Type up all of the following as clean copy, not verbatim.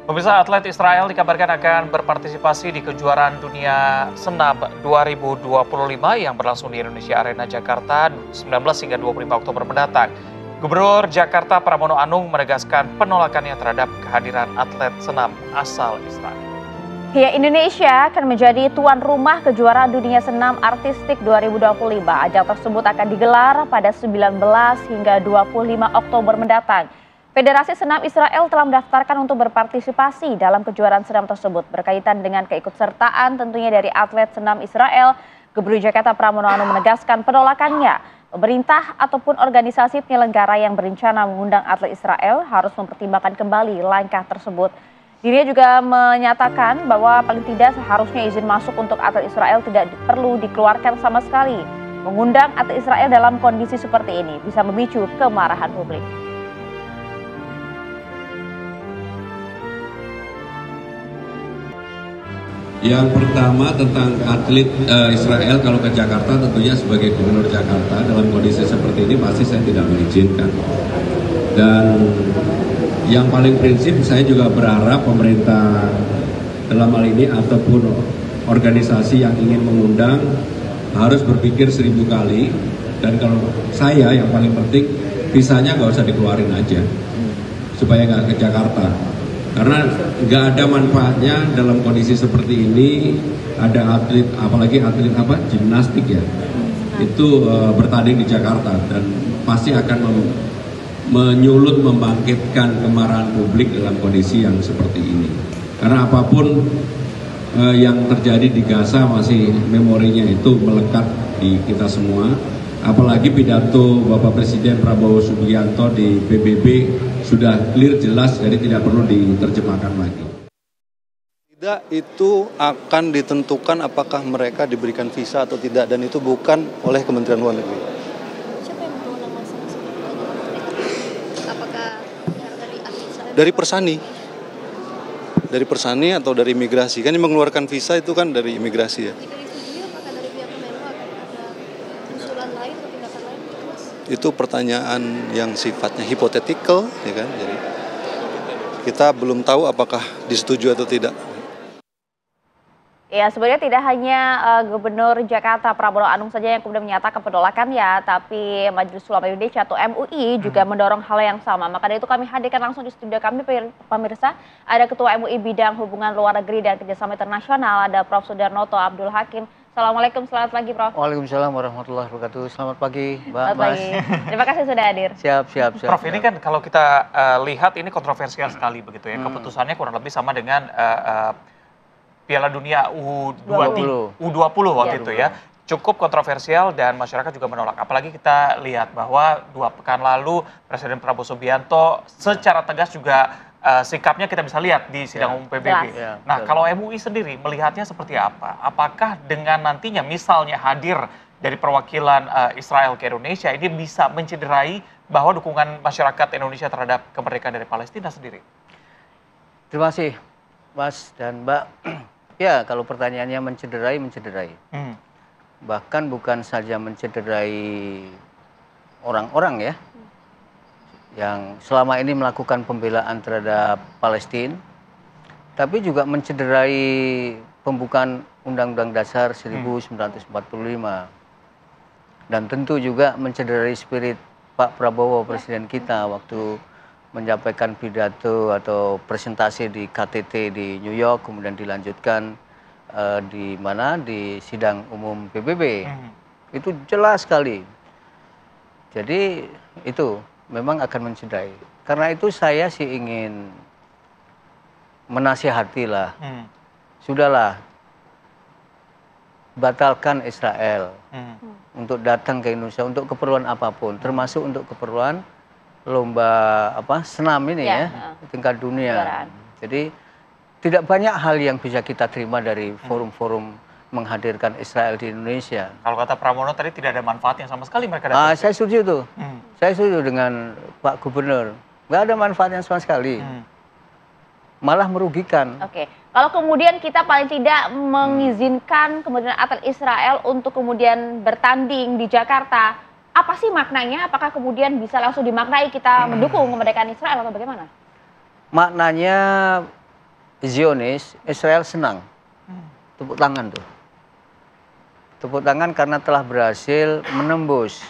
Pemirsa, atlet Israel dikabarkan akan berpartisipasi di kejuaraan dunia senam 2025 yang berlangsung di Indonesia Arena Jakarta 19 hingga 25 Oktober mendatang. Gubernur Jakarta Pramono Anung menegaskan penolakannya terhadap kehadiran atlet senam asal Israel. Ya, Indonesia akan menjadi tuan rumah kejuaraan dunia senam artistik 2025. Ajang tersebut akan digelar pada 19 hingga 25 Oktober mendatang. Federasi Senam Israel telah mendaftarkan untuk berpartisipasi dalam kejuaraan senam tersebut. Berkaitan dengan keikutsertaan tentunya dari atlet senam Israel, Gubernur Jakarta Pramono Anung menegaskan penolakannya. Pemerintah ataupun organisasi penyelenggara yang berencana mengundang atlet Israel harus mempertimbangkan kembali langkah tersebut. Dirinya juga menyatakan bahwa paling tidak seharusnya izin masuk untuk atlet Israel tidak perlu dikeluarkan sama sekali. Mengundang atlet Israel dalam kondisi seperti ini bisa memicu kemarahan publik. Yang pertama tentang atlet Israel kalau ke Jakarta, tentunya sebagai gubernur Jakarta dalam kondisi seperti ini pasti saya tidak mengizinkan. Dan yang paling prinsip saya juga berharap pemerintah dalam hal ini ataupun organisasi yang ingin mengundang harus berpikir 1000 kali. Dan kalau saya yang paling penting visanya nggak usah dikeluarin aja supaya nggak ke Jakarta. Karena nggak ada manfaatnya dalam kondisi seperti ini ada atlet, apalagi atlet gimnastik ya, itu bertanding di Jakarta dan pasti akan menyulut membangkitkan kemarahan publik dalam kondisi yang seperti ini. Karena apapun yang terjadi di Gaza masih memorinya itu melekat di kita semua. Apalagi pidato Bapak Presiden Prabowo Subianto di PBB sudah clear jelas, jadi tidak perlu diterjemahkan lagi. Tidak, itu akan ditentukan apakah mereka diberikan visa atau tidak, dan itu bukan oleh Kementerian Luar Negeri. Siapa yang berwenang apakah dari administrasi? Dari Persani atau dari imigrasi, kan yang mengeluarkan visa itu kan dari imigrasi ya. Itu pertanyaan yang sifatnya hipotetikal, ya kan? Jadi kita belum tahu apakah disetujui atau tidak. Ya, sebenarnya tidak hanya Gubernur Jakarta Pramono Anung saja yang kemudian menyatakan penolakan ya, tapi Majelis Ulama Indonesia atau MUI juga mendorong hal yang sama. Maka dari itu kami hadirkan langsung di studio kami, pemirsa, ada Ketua MUI Bidang Hubungan Luar Negeri dan Kerjasama Internasional, ada Prof. Sudarnoto Abdul Hakim. Assalamualaikum, selamat pagi Prof. Waalaikumsalam warahmatullahi wabarakatuh. Selamat pagi Mbak. Selamat pagi. Terima kasih sudah hadir. Siap. Prof, ini kan kalau kita lihat ini kontroversial sekali begitu ya. Keputusannya kurang lebih sama dengan Piala Dunia U20 waktu itu ya. Cukup kontroversial dan masyarakat juga menolak. Apalagi kita lihat bahwa 2 pekan lalu Presiden Prabowo Subianto secara tegas juga sikapnya kita bisa lihat di sidang umum PBB. Nah, kalau MUI sendiri melihatnya seperti apa? Apakah dengan nantinya misalnya hadir dari perwakilan Israel ke Indonesia ini bisa mencederai bahwa dukungan masyarakat Indonesia terhadap kemerdekaan dari Palestina sendiri? Terima kasih Mas dan Mbak. Ya, kalau pertanyaannya mencederai. Bahkan bukan saja mencederai orang-orang ya, yang selama ini melakukan pembelaan terhadap Palestina, tapi juga mencederai pembukaan Undang-Undang Dasar 1945. Dan tentu juga mencederai spirit Pak Prabowo, Presiden kita, waktu menyampaikan pidato atau presentasi di KTT di New York, kemudian dilanjutkan di sidang umum PBB. Itu jelas sekali. Jadi itu memang akan mencederai. Karena itu saya sih ingin menasihatilah. Sudahlah, batalkan Israel untuk datang ke Indonesia untuk keperluan apapun, termasuk untuk keperluan lomba senam ini ya, tingkat dunia. Jadi tidak banyak hal yang bisa kita terima dari forum-forum menghadirkan Israel di Indonesia. Kalau kata Pramono tadi tidak ada manfaatnya sama sekali mereka datang. Saya setuju tuh. Saya setuju dengan Pak Gubernur. Nggak ada manfaatnya sama sekali. Malah merugikan. Oke. Kalau kemudian kita paling tidak mengizinkan kemudian atlet Israel untuk kemudian bertanding di Jakarta, apa sih maknanya? Apakah kemudian bisa langsung dimaknai kita mendukung kemerdekaan Israel atau bagaimana? Maknanya Zionis, Israel senang. Tepuk tangan tuh. Tepuk tangan karena telah berhasil menembus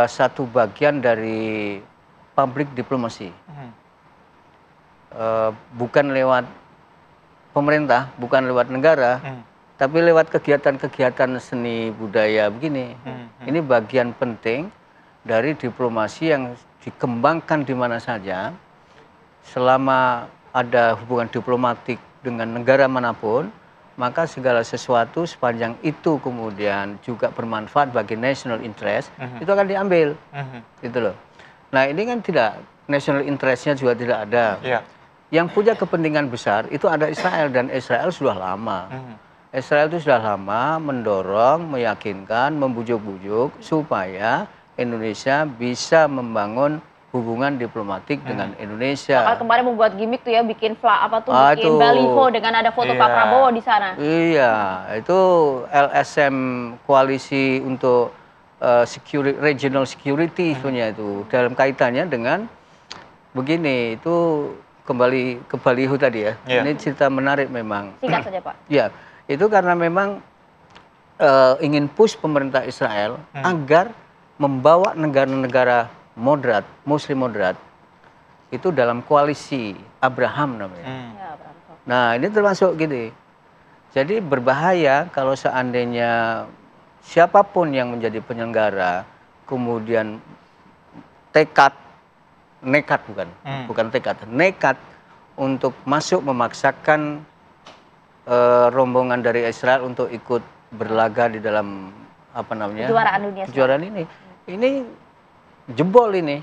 satu bagian dari public diplomacy. Bukan lewat pemerintah, bukan lewat negara, tapi lewat kegiatan-kegiatan seni budaya begini. Ini bagian penting dari diplomasi yang dikembangkan di mana saja. Selama ada hubungan diplomatik dengan negara manapun, maka segala sesuatu sepanjang itu kemudian juga bermanfaat bagi national interest, itu akan diambil. Gitu loh. Nah ini kan tidak, national interestnya juga tidak ada. Yang punya kepentingan besar itu ada Israel, dan Israel sudah lama. Israel itu sudah lama mendorong, meyakinkan, membujuk-bujuk supaya Indonesia bisa membangun hubungan diplomatik dengan Indonesia. Kalau kemarin membuat gimmick tuh ya, bikin bikin baliho dengan ada foto Pak Prabowo di sana. Iya, itu LSM koalisi untuk regional security sebenarnya itu dalam kaitannya dengan begini, itu kembali ke baliho tadi ya. Ini cerita menarik memang. Singkat saja Pak. Ya, itu karena memang ingin push pemerintah Israel agar membawa negara-negara moderat, Muslim moderat, itu dalam koalisi Abraham namanya. Nah ini termasuk gini. Jadi berbahaya kalau seandainya siapapun yang menjadi penyelenggara kemudian nekat untuk masuk memaksakan rombongan dari Israel untuk ikut berlaga di dalam kejuaraan ini. Ini jebol ini,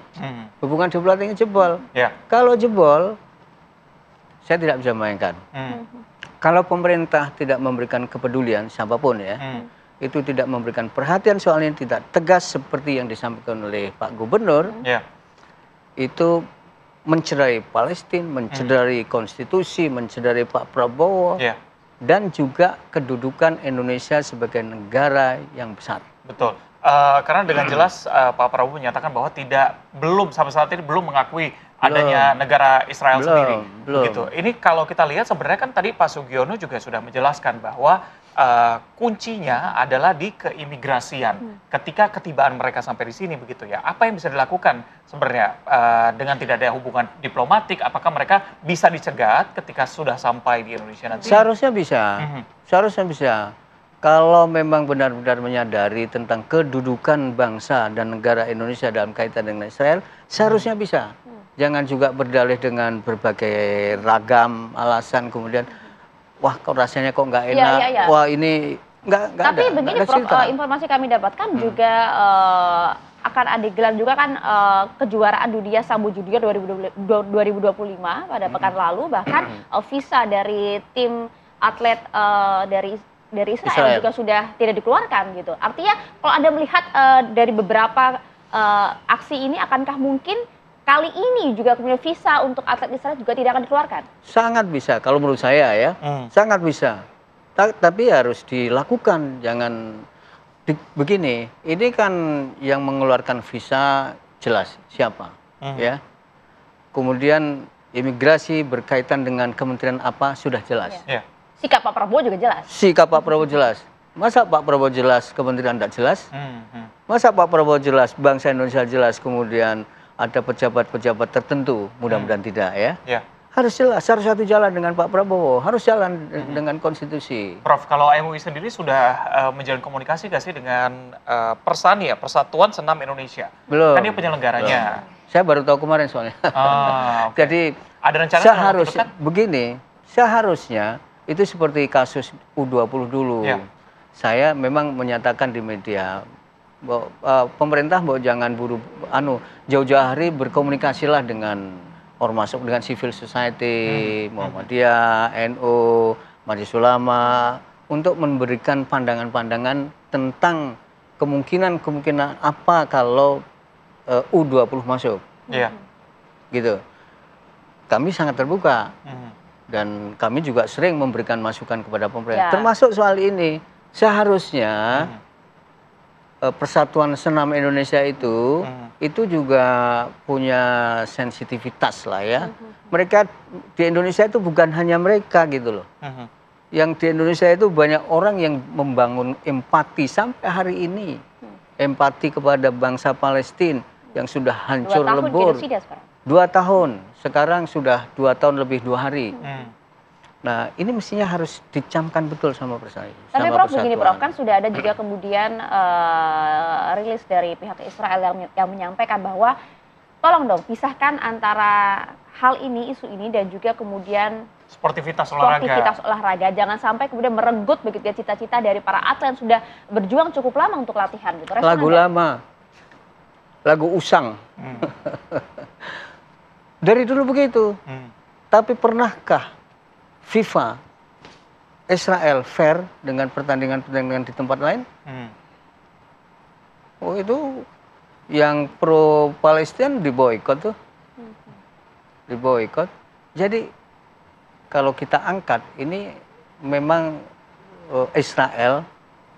hubungan diplomatiknya jebol. Kalau jebol, saya tidak bisa bayangkan. Kalau pemerintah tidak memberikan kepedulian, siapapun ya, itu tidak memberikan perhatian soal ini, tidak tegas seperti yang disampaikan oleh Pak Gubernur, itu mencederai Palestina, mencederai konstitusi, mencederai Pak Prabowo, dan juga kedudukan Indonesia sebagai negara yang besar. Betul. Karena dengan jelas Pak Prabowo menyatakan bahwa belum sampai saat ini belum mengakui adanya negara Israel sendiri. Gitu. Ini kalau kita lihat sebenarnya kan tadi Pak Sugiono juga sudah menjelaskan bahwa kuncinya adalah di keimigrasian. Ketika ketibaan mereka sampai di sini begitu ya. Apa yang bisa dilakukan sebenarnya dengan tidak ada hubungan diplomatik? Apakah mereka bisa dicegat ketika sudah sampai di Indonesia nanti? Seharusnya bisa. Seharusnya bisa. Kalau memang benar-benar menyadari tentang kedudukan bangsa dan negara Indonesia dalam kaitan dengan Israel, seharusnya bisa. Jangan juga berdalih dengan berbagai ragam alasan kemudian, wah kok rasanya kok nggak enak, wah ini nggak Tapi ada. begini Prof, informasi kami dapatkan juga akan ada digelar juga kan kejuaraan dunia sambo junior 2025 pada pekan lalu, bahkan visa dari tim atlet dari Israel juga sudah tidak dikeluarkan gitu. Artinya kalau Anda melihat dari beberapa aksi ini, akankah mungkin kali ini juga kemudian visa untuk atlet Israel juga tidak akan dikeluarkan? Sangat bisa, kalau menurut saya ya, sangat bisa. Tapi harus dilakukan, jangan begini. Ini kan yang mengeluarkan visa jelas siapa, ya. Kemudian imigrasi berkaitan dengan kementerian apa sudah jelas. Sikap Pak Prabowo juga jelas. Sikap Pak Prabowo jelas. Masa Pak Prabowo jelas, kementerian tidak jelas? Masa Pak Prabowo jelas, bangsa Indonesia jelas, kemudian ada pejabat-pejabat tertentu, mudah-mudahan tidak ya. Harus jelas, harus satu jalan dengan Pak Prabowo, harus jalan dengan konstitusi. Prof, kalau MUI sendiri sudah menjalin komunikasi nggak sih dengan Persani ya, Persatuan Senam Indonesia? Belum. Kan dia penyelenggaranya. Belum. Saya baru tahu kemarin soalnya. Jadi ada rencana seharusnya begini, seharusnya itu seperti kasus U20 dulu. Saya memang menyatakan di media bahwa pemerintah bahwa jangan buru jauh-jauh hari berkomunikasilah dengan ormas, dengan civil society, Muhammadiyah, NU, Majelis Ulama, untuk memberikan pandangan-pandangan tentang kemungkinan apa kalau U20 masuk. Gitu. Kami sangat terbuka. Dan kami juga sering memberikan masukan kepada pemerintah, termasuk soal ini. Seharusnya Persatuan Senam Indonesia itu juga punya sensitivitas lah ya. Mereka di Indonesia itu bukan hanya mereka gitu loh. Yang di Indonesia itu banyak orang yang membangun empati sampai hari ini. Empati kepada bangsa Palestina yang sudah hancur 2 tahun lebur. genosida sekarang. 2 tahun, sekarang sudah 2 tahun lebih 2 hari. Nah, ini mestinya harus dicamkan betul sama Tapi sama Prof, begini Prof, persatuan. kan sudah ada juga kemudian rilis dari pihak Israel yang menyampaikan bahwa tolong dong pisahkan antara hal ini, isu ini, dan juga kemudian Sportivitas olahraga. sportivitas olahraga. Jangan sampai kemudian merenggut begitu ya cita-cita dari para atlet yang sudah berjuang cukup lama untuk latihan gitu. Respon Lagu Anda? lama, lagu usang. Dari dulu begitu. Tapi pernahkah FIFA, Israel fair dengan pertandingan-pertandingan di tempat lain? Oh itu yang pro Palestina diboikot tuh, diboikot. Jadi kalau kita angkat ini memang Israel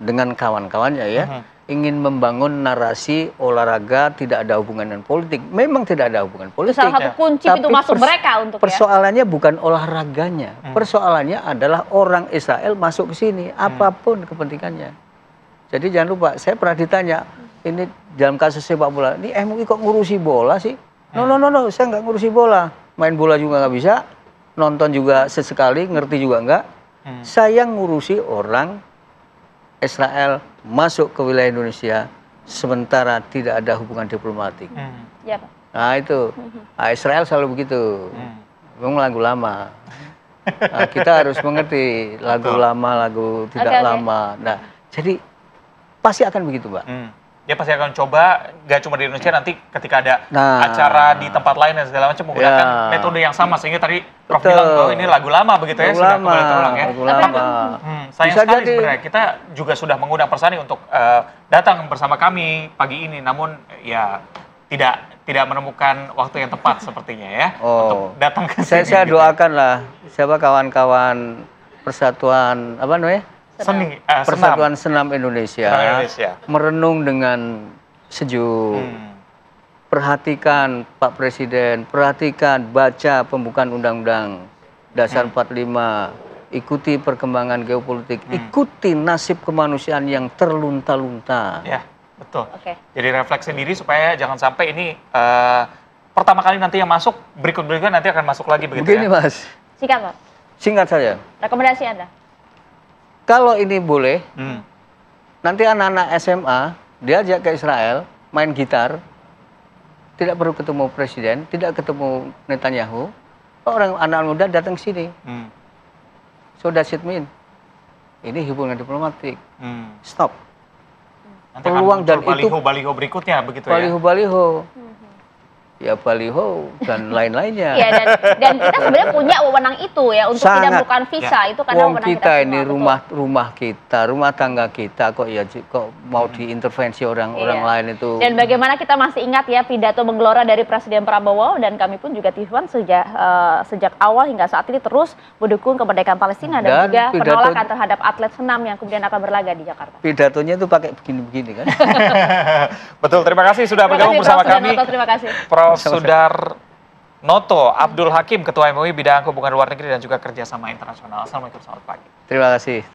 dengan kawan-kawannya ya ingin membangun narasi olahraga tidak ada hubungan dengan politik. Memang tidak ada hubungan Itu politik. salah satu kunci pintu masuk mereka untuk ya. Persoalannya bukan olahraganya. Persoalannya adalah orang Israel masuk ke sini apapun kepentingannya. Jadi jangan lupa, saya pernah ditanya, ini dalam kasus sepak bola, ini MUI kok ngurusi bola sih? No, saya nggak ngurusi bola. Main bola juga nggak bisa, nonton juga sesekali, ngerti juga nggak. Saya ngurusi orang Israel masuk ke wilayah Indonesia sementara tidak ada hubungan diplomatik. Ya, Pak. Nah itu, nah, Israel selalu begitu. Memang lagu lama. Nah, kita harus mengerti lagu lama, lagu tidak lama. Nah, jadi pasti akan begitu, Mbak. Dia pasti akan coba, nggak cuma di Indonesia, nanti ketika ada acara di tempat lain dan segala macam menggunakan metode yang sama, sehingga tadi Prof bilang bahwa ini lagu lama begitu ya, sudah kembali terulang ya. Lagu lama. Sayang Bisa sekali jadi. sebenarnya, kita juga sudah mengundang Persani untuk datang bersama kami pagi ini, namun ya tidak menemukan waktu yang tepat sepertinya ya, untuk datang ke sini. Saya gitu. doakan lah, siapa kawan-kawan Persatuan, apa namanya? Persatuan Senam Indonesia, merenung dengan sejuk, perhatikan Pak Presiden, perhatikan, baca pembukaan Undang-Undang Dasar 45, ikuti perkembangan geopolitik, ikuti nasib kemanusiaan yang terlunta-lunta. Ya, betul. Jadi refleksi diri supaya jangan sampai ini pertama kali nanti yang masuk, berikut-berikutnya nanti akan masuk lagi begitu. Begini ya? Mas. Singkat Pak. Singkat saja. Rekomendasi Anda? Kalau ini boleh, nanti anak-anak SMA diajak ke Israel main gitar, tidak perlu ketemu presiden, tidak ketemu Netanyahu, orang anak muda datang ke sini. So that's it mean. Ini hubungan diplomatik. Stop. Nanti Peluang dan itu baliho-baliho berikutnya begitu ya. Baliho-baliho. Ya baliho dan lain-lainnya. Iya, dan kita sebenarnya punya wewenang itu ya untuk tidak melakukan visa itu karena wewenang kita semua, ini rumah kita, rumah tangga kita kok mau diintervensi orang lain itu. Dan bagaimana kita masih ingat ya pidato menggelora dari Presiden Prabowo, dan kami pun juga Tifwan sejak awal hingga saat ini terus mendukung kemerdekaan Palestina dan juga penolakan terhadap atlet senam yang kemudian akan berlaga di Jakarta. Pidatonya itu pakai begini-begini kan. Betul, terima kasih sudah bergabung bersama kami. Terima kasih. Prof. Sudarnoto Abdul Hakim, Ketua MUI Bidang Hubungan Luar Negeri dan juga Kerjasama Internasional. Assalamualaikum, selamat pagi. Terima kasih.